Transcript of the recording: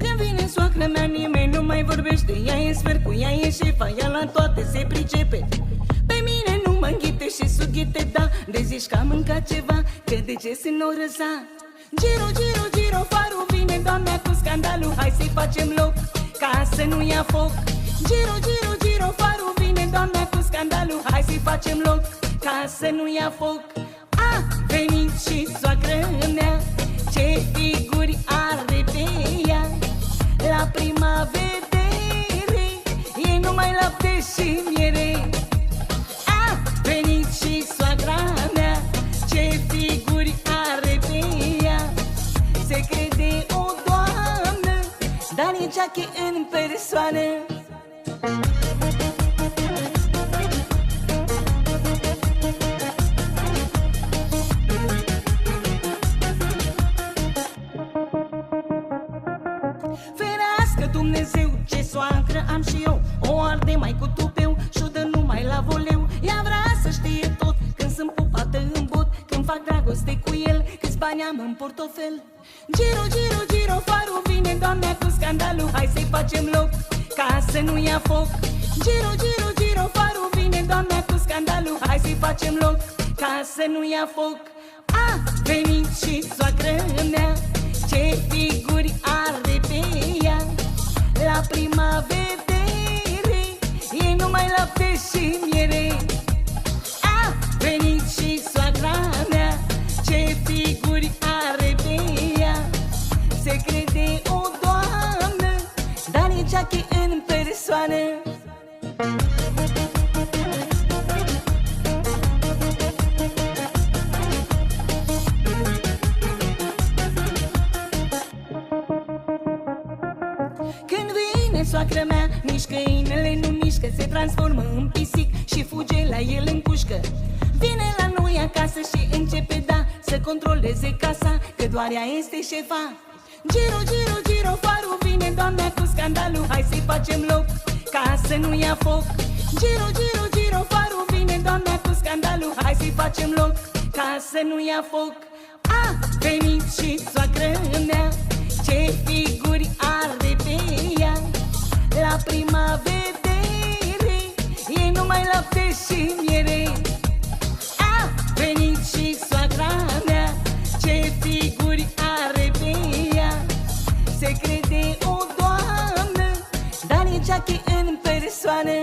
Când vine soacră mea, nimeni nu mai vorbește. Ea e sfert, cu ea e șefa, ea la toate se pricepe. Pe mine nu mă înghite și sughite, da. De zici că am mâncat ceva, că de ce să nu răsa? Giro, giro, giro, farul vine, doamna, cu scandalul. Hai să-i facem loc, ca să nu ia foc. Giro, giro, giro, farul vine, doamna, cu scandalul. Hai să-i facem loc, ca să nu ia foc. A venit și soacră mea, ce figuri are pe ea. La prima vedere e numai lapte și miere. A venit și soacra mea, ce figuri are pe ea. Se crede o doamnă, dar e Jackie în persoană. Ferească Dumnezeu, ce soacră am și eu. O arde mai cu tupeu și-o dă numai la voleu. Ea vrea să știe tot, când sunt pupată în bot, când fac dragoste cu el, câți bani am în portofel. Giro, giro, giro, farul vine, doamna, cu scandalul. Hai să-i facem loc, ca să nu ia foc. Giro, giro, giro, farul vine, doamna, cu scandalul. Hai să-i facem loc, ca să nu ia foc. A venit și soacră mea, ce figuri are pe ea. La prima vedere e numai lapte și miere. A venit și soacra mea, ce figuri are pe ea. Se crede o doamnă, dar e Jackie în persoană. Când vine soacră mea, nici câinele nu mișcă, se transformă în pisic și fuge la el în cușcă. Vine la noi acasă și începe, da, să controleze casa, că doar ea este șefa. Giro, giro, giro, farul vine, doamna, cu scandalul. Hai să-i facem loc, ca să nu ia foc. Giro, giro, giro, farul vine, doamna, cu scandalul. Hai să-i facem loc, ca să nu ia foc. A venit și soacră mea, ce figuri are pe ea. La prima vedere e numai lapte și miere. A venit și soacra mea, ce figuri are pe ea. Se crede o doamnă, dar e Jackie în persoană.